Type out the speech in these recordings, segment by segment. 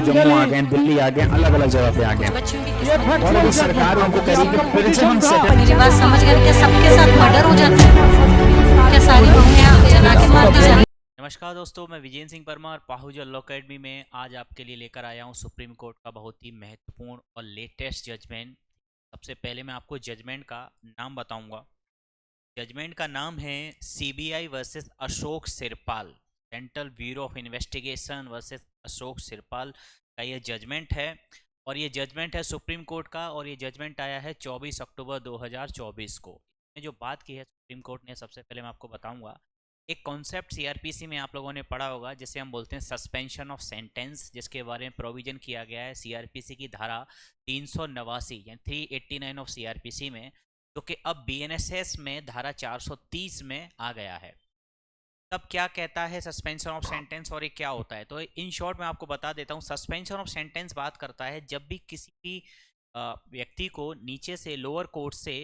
जम्मू आ गए, दिल्ली आ गए, अलग अलग जगह पे आ गए और अभी सरकार उनको कह रही है कि फिर से हम मेरी बात समझ गए? क्या सबके साथ मर्डर हो जाता है? क्या सारी बहुएं जला के मार दी जाती? नमस्कार दोस्तों, मैं विजेंद्र सिंह परमार पाहुजल लॉ अकेडमी में आज आपके लिए लेकर आया हूं सुप्रीम कोर्ट का बहुत ही महत्वपूर्ण और लेटेस्ट जजमेंट। सबसे पहले मैं आपको जजमेंट का नाम बताऊंगा। जजमेंट का नाम है CBI versus Ashok Sirpal, Central Bureau of Investigation versus Ashok Sirpal का ये जजमेंट है। और ये जजमेंट है सुप्रीम कोर्ट का और ये जजमेंट आया है 24 अक्टूबर 2024 को। इसमें जो बात की है सुप्रीम कोर्ट ने, सबसे पहले मैं आपको बताऊंगा एक कॉन्सेप्ट सीआरपीसी में आप लोगों ने पढ़ा होगा जिसे हम बोलते हैं सस्पेंशन ऑफ सेंटेंस, जिसके बारे में प्रोविजन किया गया है सीआरपीसी की धारा 389 यानी 389 ऑफ सीआरपीसी में, जो कि अब बीएनएसएस में धारा 430 में आ गया है। तब क्या कहता है सस्पेंशन ऑफ सेंटेंस और ये क्या होता है, तो इन शॉर्ट मैं आपको बता देता हूँ। सस्पेंशन ऑफ सेंटेंस बात करता है जब भी किसी भी व्यक्ति को नीचे से लोअर कोर्ट से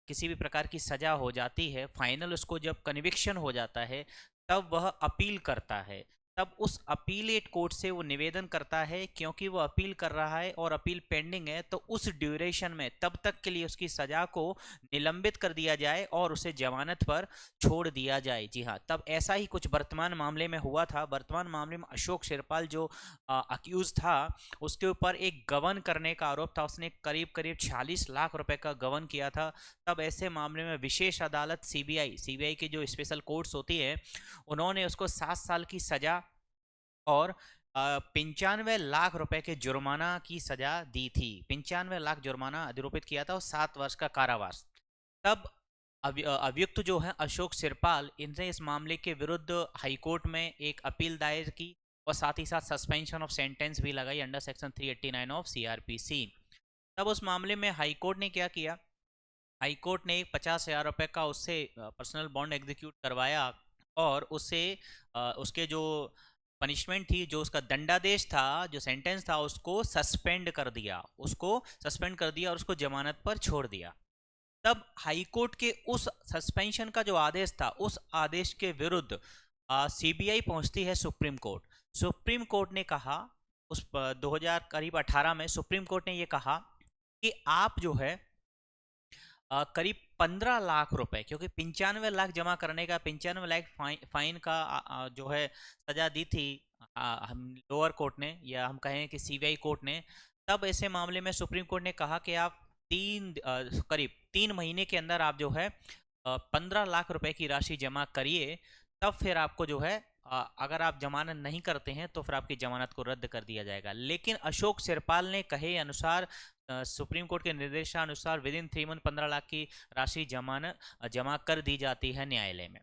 किसी भी प्रकार की सजा हो जाती है, फाइनल उसको जब कन्विक्शन हो जाता है, तब वह अपील करता है। तब उस अपीलेट कोर्ट से वो निवेदन करता है, क्योंकि वो अपील कर रहा है और अपील पेंडिंग है, तो उस ड्यूरेशन में तब तक के लिए उसकी सजा को निलंबित कर दिया जाए और उसे जमानत पर छोड़ दिया जाए। जी हाँ, तब ऐसा ही कुछ वर्तमान मामले में हुआ था। वर्तमान मामले में अशोक सिरपाल जो अक्यूज था, उसके ऊपर एक गबन करने का आरोप था। उसने करीब करीब 46 लाख रुपए का गबन किया था। तब ऐसे मामले में विशेष अदालत सीबीआई की जो स्पेशल कोर्ट्स होती है, उन्होंने उसको 7 साल की सजा और 95 लाख रुपए के जुर्माना की सजा दी थी। 95 लाख जुर्माना अधिरोपित किया था और 7 वर्ष का कारावास। तब अभियुक्त जो है अशोक सिरपाल, इनने इस मामले के विरुद्ध हाईकोर्ट में एक अपील दायर की और साथ ही साथ सस्पेंशन ऑफ सेंटेंस भी लगाई अंडर सेक्शन 389 ऑफ सीआरपीसी। तब उस मामले में हाईकोर्ट ने क्या किया, हाईकोर्ट ने 50,000 रुपए का उससे पर्सनल बॉन्ड एग्जीक्यूट करवाया और उसे उसके जो पनिशमेंट थी, जो उसका दंडादेश था, जो सेंटेंस था, उसको सस्पेंड कर दिया। और उसको जमानत पर छोड़ दिया। तब हाईकोर्ट के उस सस्पेंशन का जो आदेश था, उस आदेश के विरुद्ध सीबीआई पहुंचती है सुप्रीम कोर्ट। सुप्रीम कोर्ट ने कहा, उस 2018 में सुप्रीम कोर्ट ने यह कहा कि आप जो है करीब 15 लाख रुपए, क्योंकि 95 लाख जमा करने का, 95 लाख फाइन का जो है सजा दी थी हम लोअर कोर्ट ने, या हम कहें कि सीबीआई कोर्ट ने। तब ऐसे मामले में सुप्रीम कोर्ट ने कहा कि आप करीब 3 महीने के अंदर आप जो है 15 लाख रुपए की राशि जमा करिए, तब फिर आपको जो है अगर आप जमानत नहीं करते हैं तो फिर आपकी जमानत को रद्द कर दिया जाएगा। लेकिन अशोक सिरपाल ने कहे अनुसार, सुप्रीम कोर्ट के निर्देशानुसार विद इन 3 मंथ 15 लाख की राशि जमा कर दी जाती है न्यायालय में।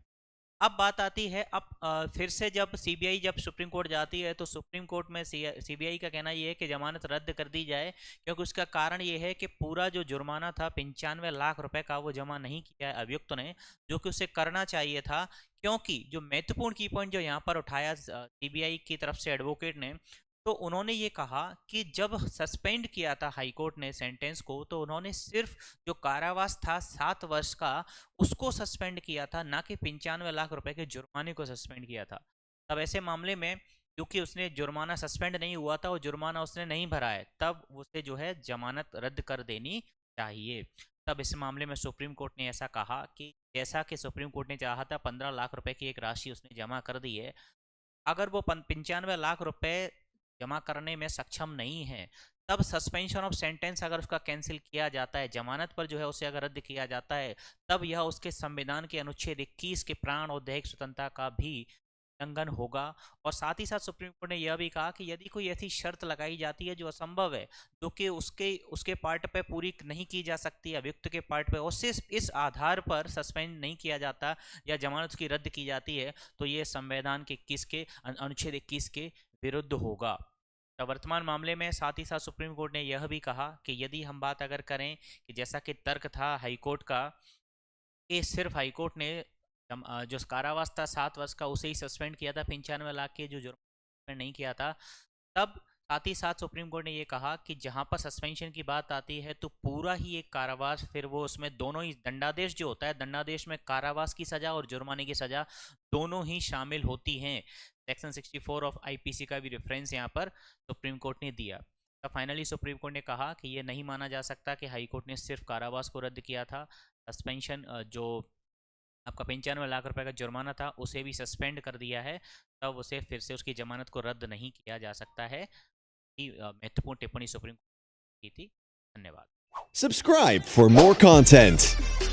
अब बात आती है, अब फिर से जब सीबीआई जब सुप्रीम कोर्ट जाती है, तो सुप्रीम कोर्ट में सीबीआई का कहना यह है कि जमानत रद्द कर दी जाए, क्योंकि उसका कारण ये है कि पूरा जो जुर्माना था 95 लाख रुपए का, वो जमा नहीं किया है अभियुक्त ने, जो कि उसे करना चाहिए था। क्योंकि जो महत्वपूर्ण की पॉइंट जो यहाँ पर उठाया सीबीआई की तरफ से एडवोकेट ने, तो उन्होंने ये कहा कि जब सस्पेंड किया था हाईकोर्ट ने सेंटेंस को, तो उन्होंने सिर्फ जो कारावास था 7 वर्ष का, उसको सस्पेंड किया था, ना कि 95 लाख रुपए के जुर्माने को सस्पेंड किया था। तब ऐसे मामले में क्योंकि उसने जुर्माना सस्पेंड नहीं हुआ था और जुर्माना उसने नहीं भरा है, तब उसे जो है जमानत रद्द कर देनी चाहिए। तब इस मामले में सुप्रीम कोर्ट ने ऐसा कहा कि जैसा कि सुप्रीम कोर्ट ने चाहा था 15 लाख रुपए की एक राशि उसने जमा कर दी है, अगर वो 95 लाख रुपए जमा करने में सक्षम नहीं है, तब सस्पेंशन ऑफ सेंटेंस अगर उसका कैंसिल किया जाता है, जमानत पर जो है उसे अगर रद्द किया जाता है, तब यह उसके संविधान के अनुच्छेद 21 के प्राण और दैहिक स्वतंत्रता का भी उल्लंघन होगा। और साथ ही साथ सुप्रीम कोर्ट ने यह भी कहा कि यदि कोई ऐसी शर्त लगाई जाती है जो असंभव है, जो कि उसके पार्ट पे पूरी नहीं की जा सकती, अभियुक्त के पार्ट पे, और सिर्फ इस आधार पर सस्पेंड नहीं किया जाता या जमानत की रद्द की जाती है, तो ये संविधान के अनुच्छेद 21 के विरुद्ध होगा। तो वर्तमान मामले में साथ ही साथ सुप्रीम कोर्ट ने यह भी कहा कि यदि हम बात अगर करें कि जैसा कि तर्क था हाईकोर्ट का कि सिर्फ हाईकोर्ट ने जो कारावास था 7 वर्ष का, उसे ही सस्पेंड किया था, 95 लाख के जो जुर्माना नहीं किया था, तब साथ ही साथ सुप्रीम कोर्ट ने यह कहा कि जहां पर सस्पेंशन की बात आती है, तो पूरा ही एक कारावास, फिर वो उसमें दोनों ही दंडादेश जो होता है, दंडादेश में कारावास की सजा और जुर्माने की सजा दोनों ही शामिल होती हैं। सेक्शन 64 ऑफ आईपीसी का भी रेफरेंस यहाँ पर सुप्रीम कोर्ट ने दिया। तो फाइनली सुप्रीम कोर्ट ने कहा कि ये नहीं माना जा सकता कि हाई कोर्ट ने सिर्फ कारावास को रद्द किया था, सस्पेंशन जो आपका 95 लाख रुपए का जुर्माना था उसे भी सस्पेंड कर दिया है, तब उसे फिर से उसकी जमानत को रद्द नहीं किया जा सकता है। महत्वपूर्ण टिप्पणी सुप्रीम कोर्ट की थी। धन्यवाद। Subscribe for more content.